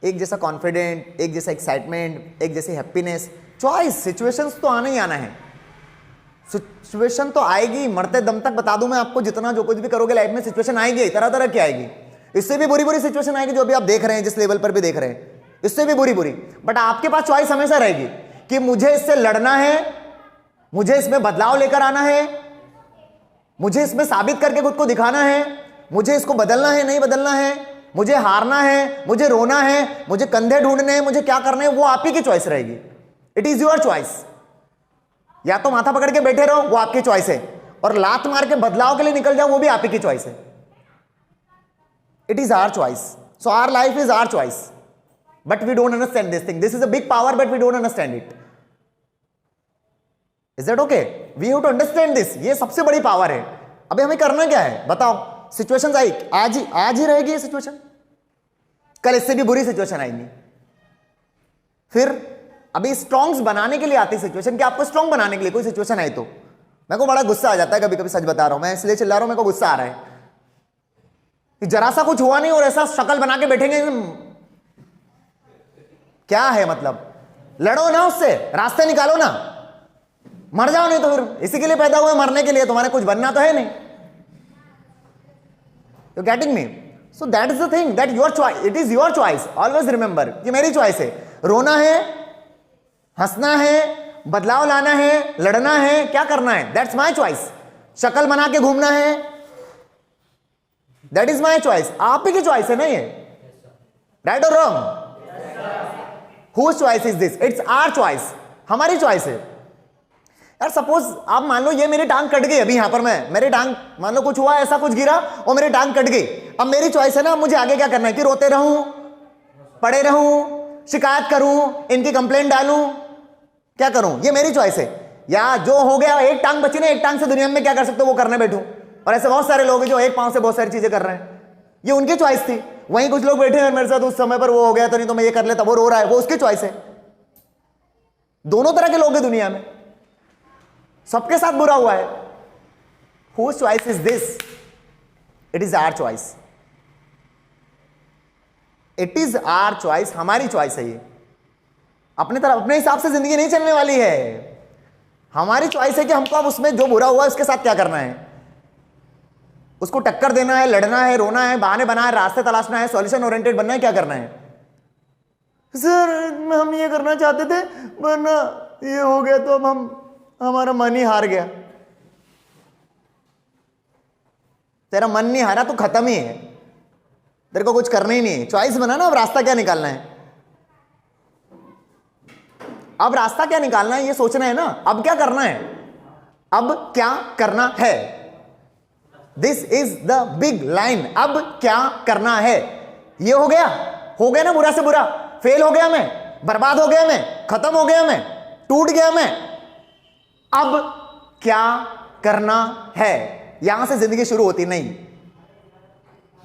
एक जैसा कॉन्फिडेंट, एक जैसा एक्साइटमेंट, एक जैसी हैप्पीनेस। चॉइस, सिचुएशंस तो आना ही आना है, सिचुएशन तो आएगी, मरते दम तक बता दूं मैं आपको, जितना जो कुछ भी करोगे लाइफ में सिचुएशन आएगी, तरह तरह की आएगी। इससे भी बुरी बुरी सिचुएशन आएगी जो अभी आप देख रहे हैं, जिस लेवल पर भी देख रहे हैं, इससे भी बुरी बुरी। बट आपके पास चॉइस हमेशा रहेगी कि मुझे इससे लड़ना है, मुझे इसमें बदलाव लेकर आना है, मुझे इसमें साबित करके खुद को दिखाना है, मुझे इसको बदलना है नहीं बदलना है, मुझे हारना है, मुझे रोना है, मुझे कंधे ढूंढने हैं, मुझे क्या करना है, वो आप ही की चॉइस रहेगी। It is your choice. या तो माथा पकड़ के बैठे रहो, वो आपकी चॉइस है, और लात मार के बदलाव के लिए निकल जाओ, वो भी आप ही की चॉइस है। It is our choice. So our life is our choice, but we don't understand this thing. This is a big power, but we don't understand it. Is that okay? We have to understand this. ये सबसे बड़ी power है। अभी हमें करना क्या है बताओ? सिचुएशन आई, आज ही रहेगी ये सिचुएशन, कल इससे भी बुरी सिचुएशन आएगी। फिर अभी स्ट्रॉन्ग्स बनाने के लिए आती सिचुएशन, कि आपको स्ट्रॉन्ग बनाने के लिए कोई सिचुएशन आई तो मेरे को बड़ा गुस्सा आ जाता है कभी कभी, सच बता रहा हूं मैं, इसलिए चिल्ला रहा हूं, मेरे को गुस्सा आ रहा है कि जरा सा कुछ हुआ नहीं और ऐसा शक्ल बना के बैठेंगे। क्या है मतलब? लड़ो ना उससे, रास्ते निकालो ना, मर जाओ नहीं तो फिर इसी के लिए पैदा हुए, मरने के लिए। तुम्हारे कुछ बनना तो है नहीं। You getting me? So that is the thing, that your choice, it is your choice. Always remember, ये मेरी चॉइस है। रोना है, हंसना है, बदलाव लाना है, लड़ना है, क्या करना है, दैट्स माई चॉइस। शक्ल बना के घूमना है, दैट इज माई चॉइस। आप ही की चॉइस है ना ये, राइट और wrong? Whose choice is this? It's our choice, हमारी चॉइस है। यार सपोज आप मान लो ये मेरी टांग कट गई, अभी यहां पर मेरी टांग, मान लो कुछ हुआ, ऐसा कुछ गिरा और मेरी टांग कट गई। अब मेरी चॉइस है ना, मुझे आगे क्या करना है, कि रोते रहूं, पड़े रहूं, शिकायत करूं, इनकी कंप्लेंट डालूं, क्या करूं? ये मेरी चॉइस है। या जो हो गया, एक टांग बची ना, एक टांग से दुनिया में क्या कर सकते हो वो करने बैठूं। और ऐसे बहुत सारे लोग हैं जो एक पांव से बहुत सारी चीजें कर रहे हैं, ये उनकी चॉइस थी। वहीं कुछ लोग बैठे हैं मेरे साथ, उस समय पर वो हो गया तो नहीं तो मैं ये कर लेता, वो रो रहा है, वो उसकी चॉइस है। दोनों तरह के लोग हैं दुनिया में, सबके साथ बुरा हुआ है। Whose choice is this? It is our choice. It is our choice, हमारी चॉइस है ये। अपने तरफ, अपने हिसाब से जिंदगी नहीं चलने वाली है। हमारी चॉइस है कि हमको अब उसमें जो बुरा हुआ है उसके साथ क्या करना है, उसको टक्कर देना है, लड़ना है, रोना है, बहाने बनाना है, रास्ते तलाशना है, सॉल्यूशन ओरिएंटेड बनना है, क्या करना है? सर हम ये करना चाहते थे वरना ये हो गया तो अब हमारा मन ही हार गया। तेरा मन नहीं हारा तो खत्म ही है, तेरे को कुछ करना ही नहीं है। चॉइस बना ना, अब रास्ता क्या निकालना है, अब रास्ता क्या निकालना है ये सोचना है ना। अब क्या करना है, अब क्या करना है, this is the big line. अब क्या करना है, ये हो गया ना, बुरा से बुरा, फेल हो गया मैं, बर्बाद हो गया मैं, खत्म हो गया मैं, टूट गया मैं। अब क्या करना है, यहां से जिंदगी शुरू होती नहीं,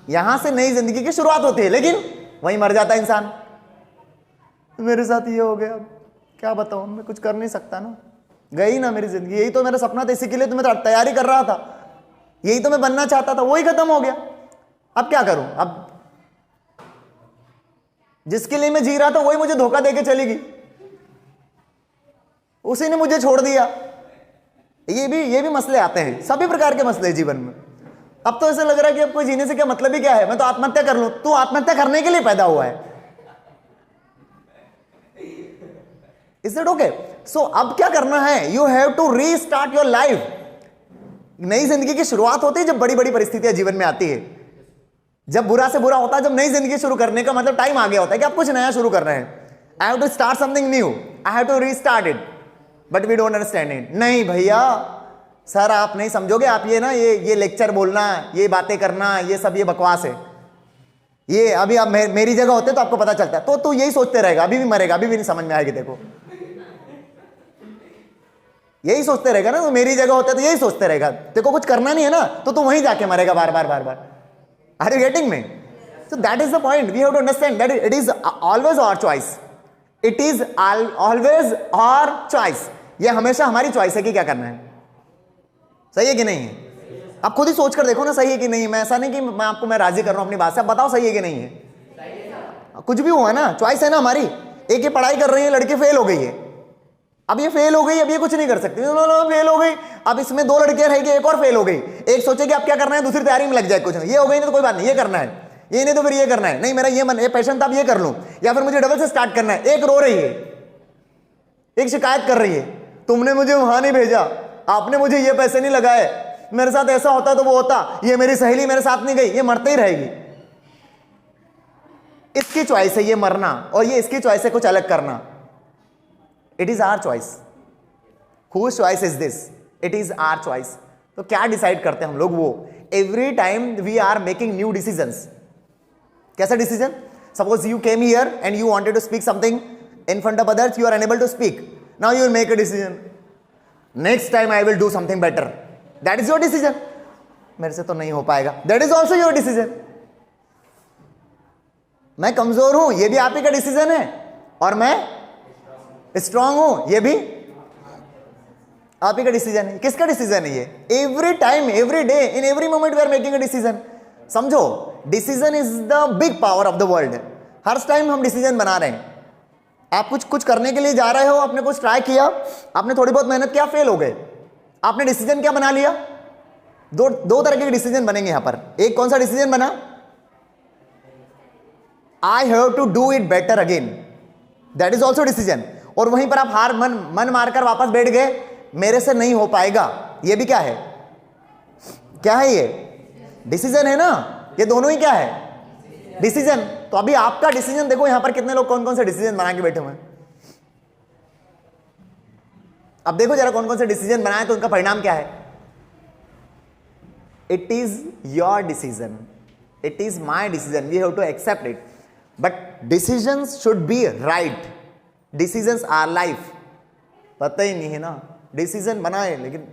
यहां से नई जिंदगी की शुरुआत होती है, लेकिन वहीं मर जाता इंसान। मेरे साथ ये हो गया, अब क्या बताऊं, मैं कुछ कर नहीं सकता ना, गई ना मेरी जिंदगी। यही तो मेरा सपना था, इसी के लिए तो मैं तैयारी कर रहा था, यही तो मैं बनना चाहता था, वही खत्म हो गया। अब क्या करूं? अब जिसके लिए मैं जी रहा था वही मुझे धोखा देके चली गई, उसी ने मुझे छोड़ दिया। ये भी मसले आते हैं, सभी प्रकार के मसले जीवन में। अब तो ऐसा लग रहा है कि अब कोई जीने से क्या मतलब ही क्या है, मैं तो आत्महत्या कर लूं। तू आत्महत्या करने के लिए पैदा हुआ है। Is it okay? सो अब क्या करना है, you have to restart your life. नई जिंदगी की शुरुआत होती है जब बड़ी बड़ी परिस्थितियां जीवन में आती है, जब बुरा से बुरा होता है, जब नई जिंदगी शुरू करने का मतलब टाइम आ गया होता है कि आप कुछ नया शुरू कर रहे हैं। I have to start something new, I have to restart it, but we don't understand it. नहीं भैया सर आप नहीं समझोगे, आप ये ना ये लेक्चर बोलना, ये बातें करना, ये सब ये बकवास है। ये अभी आप मेरी जगह होते तो आपको पता चलता है। तो तू यही सोचते रहेगा, अभी भी मरेगा, अभी भी नहीं समझ में आएगी। देखो यही सोचते रहेगा ना, तो मेरी जगह होते तो यही सोचते रहेगा। देखो कुछ करना नहीं है ना, तो तू वहीं जाके मरेगा बार बार बार बार। Are you getting me? So that is the point, we have to understand that it is always our choice. It is always our choice. ये हमेशा हमारी चॉइस है कि क्या करना है। सही है कि नहीं है? आप खुद ही सोच कर देखो ना, सही है कि नहीं। मैं ऐसा नहीं कि मैं आपको राजी कर रहा हूं अपनी बात से, आप बताओ सही है कि नहीं है। कुछ भी हुआ ना, चॉइस है ना हमारी। एक ये पढ़ाई कर रही है, लड़की फेल हो गई है, अब ये फेल हो गई, अब ये कुछ नहीं कर सकती, फेल हो गई। अब इसमें दो लड़कियां रहेगी, एक और फेल हो गई, एक सोचेगी अब क्या करना है, दूसरी तैयारी में लग जाए, कुछ नहीं, ये हो गई ना तो कोई बात नहीं, ये करना है, ये नहीं तो फिर ये करना है, नहीं मेरा ये पैशन था अब ये कर लूं, या फिर मुझे डबल से स्टार्ट करना है। एक रो रही है, एक शिकायत कर रही है, तुमने मुझे वहां नहीं भेजा, आपने मुझे ये पैसे नहीं लगाए, मेरे साथ ऐसा होता तो वो होता, ये मेरी सहेली मेरे साथ नहीं गई, ये मरते ही रहेगी। इसकी चॉइस है ये मरना, और ये इसकी चॉइस है कुछ अलग करना। It is our choice. Whose choice is this? It is our choice. तो क्या डिसाइड करते हैं हम लोग? वो every time we are making new decisions. कैसा decision? Suppose you came here and you wanted to speak something in front of others, you are unable to speak. Now you will make a decision. Next time I will do something better. That is your decision. मेरे से तो नहीं हो पाएगा, that is also your decision. मैं कमजोर हूं, ये भी आप ही का डिसीजन है, और मैं स्ट्रांग हूं, ये भी आप ही का डिसीजन है। किसका डिसीजन है ये? Every time, every day, in every moment we are making a decision. समझो, decision is the big power of the world. हर टाइम हम डिसीजन बना रहे हैं। आप कुछ करने के लिए जा रहे हो, आपने कुछ ट्राई किया, आपने थोड़ी बहुत मेहनत किया, फेल हो गए, आपने डिसीजन क्या बना लिया? दो तरह के डिसीजन बनेंगे यहां पर। एक कौन सा डिसीजन बना? I have to do it better again, that is also decision. और वहीं पर आप हार मन मारकर वापस बैठ गए, मेरे से नहीं हो पाएगा, ये भी क्या है? क्या है ये? डिसीजन है ना। ये दोनों ही क्या है? डिसीजन। तो अभी आपका डिसीजन देखो, यहां पर कितने लोग कौन कौन से डिसीजन बना के बैठे हुए हैं। अब देखो जरा कौन कौन से डिसीजन बनाए तो उनका परिणाम क्या है। It is your decision, it is my decision, we have to accept it, but decisions should be right. Decisions are life. पता ही नहीं है ना, डिसीजन बनाए लेकिन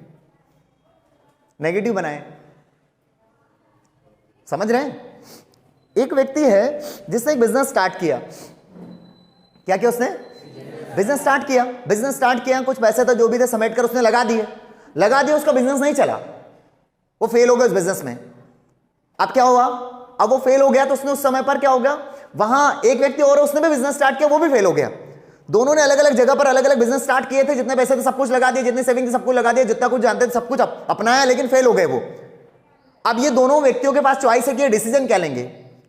नेगेटिव बनाए। समझ रहे हैं? एक व्यक्ति है जिसने एक बिजनेस स्टार्ट किया। क्या किया उसने? बिजनेस स्टार्ट किया। बिजनेस स्टार्ट किया, कुछ पैसे तो जो भी थे समेट कर उसने लगा दिए। उसका बिजनेस नहीं चला, वो फेल हो गया उस बिजनेस में। अब क्या हुआ? अब वो फेल हो गया तो उसने उस समय पर क्या हो गया, वहां एक व्यक्ति और उसने भी बिजनेस स्टार्ट किया, वो भी फेल हो गया। दोनों ने अलग अलग जगह पर अलग अलग बिजनेस स्टार्ट किए थे, जितने पैसे थे सब कुछ लगा दिए, जितने सेविंग थे सब कुछ लगा दिया, जितना कुछ जानते थे सब कुछ अपनाया, लेकिन फेल हो गए वो। अब ये दोनों व्यक्तियों के पास चॉइस है कि डिसीजन क्या लेंगे।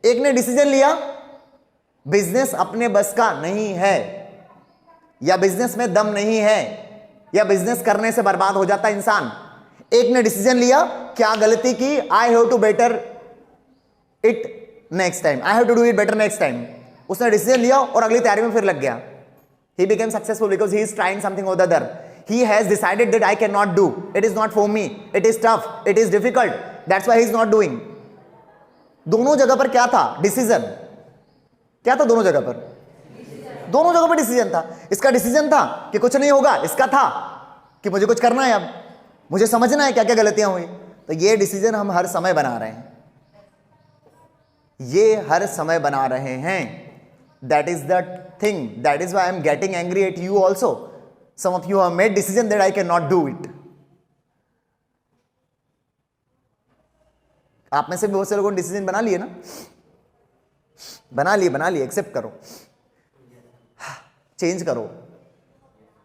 एक ने डिसीजन लिया बिजनेस अपने बस का नहीं है, या बिजनेस में दम नहीं है, या बिजनेस करने से बर्बाद हो जाता इंसान। एक ने डिसीजन लिया, क्या गलती की, I have to better it next time, I have to do it better next time. उसने डिसीजन लिया और अगली तैयारी में फिर लग गया। He became successful because he is trying something or the other. He has decided that I cannot do. It is not for me. It is tough. It is difficult. That's why he is not doing. दोनों जगह पर क्या था? Decision. क्या था दोनों जगह पर? दोनों जगह पर डिसीजन था। इसका डिसीजन था कि कुछ नहीं होगा, इसका था कि मुझे कुछ करना है, अब मुझे समझना है क्या क्या गलतियां हुई। तो ये डिसीजन हम हर समय बना रहे हैं, ये हर समय बना रहे हैं। That is the thing. That is why I am getting angry at you also. Some of you have made decision that I cannot do it. आप में से बहुत से लोगों ने डिसीजन बना लिए ना, बना लिए, एक्सेप्ट करो, चेंज करो,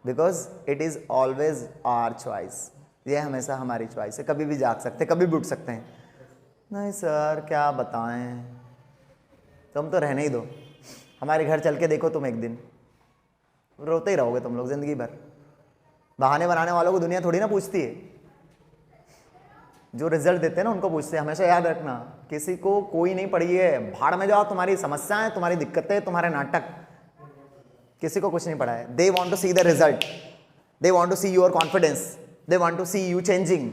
because it is always our choice. ये हमेशा हमारी चॉइस है। कभी भी जाग सकते, कभी भी उठ सकते हैं। नहीं सर क्या बताएं, तुम तो रहने ही दो, हमारे घर चल के देखो तुम, एक दिन रोते ही रहोगे तुम लोग जिंदगी भर। बहाने बनाने वालों को दुनिया थोड़ी ना पूछती है, जो रिजल्ट देते हैं ना उनको पूछते हैं। हमेशा याद रखना, किसी को कोई नहीं पड़ी है, भाड़ में जाओ, तुम्हारी समस्याएं, तुम्हारी दिक्कतें, तुम्हारे नाटक, किसी को कुछ नहीं पड़ा है। They want to see the result, they want to see your confidence, they want to see you changing,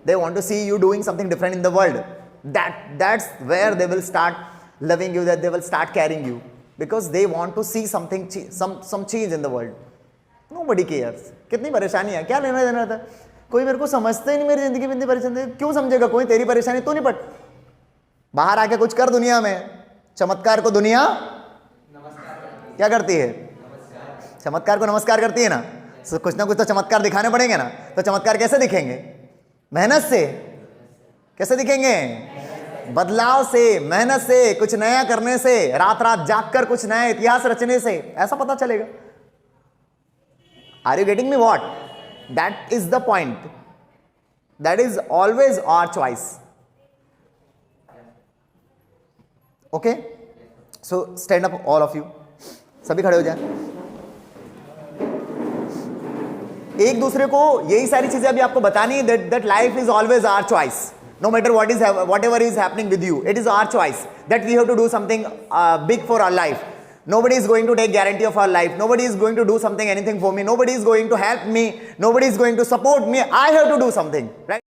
they want to see you doing something different in the world. That's where they will start loving you, that they will start carrying you, because they want to see something, some change in the world. Nobody cares. कितनी परेशानी है, क्या लेना देना था, कोई मेरे को समझता ही नहीं, मेरी जिंदगी में इतनी परेशानी, क्यों समझेगा कोई तेरी परेशानी? तू नहीं पट, बाहर आके कुछ कर दुनिया में। चमत्कार को दुनिया क्या करती है? चमत्कार को नमस्कार करती है ना। तो कुछ ना कुछ तो चमत्कार दिखाने पड़ेंगे ना। तो चमत्कार कैसे दिखेंगे? मेहनत से। कैसे दिखेंगे? बदलाव से, मेहनत से, कुछ नया करने से, रात रात जागकर कुछ नया इतिहास रचने से ऐसा पता चलेगा। Are you getting me what? That is the point, that is always our choice. Okay, so stand up all of you, सभी खड़े हो जाए। एक दूसरे को यही सारी चीजें अभी आपको बतानी है, that life is always our choice, no matter what ever is happening with you, it is our choice that we have to do something big for our life. Nobody is going to take guarantee of our life. Nobody is going to do something, anything for me. Nobody is going to help me. Nobody is going to support me. I have to do something, right?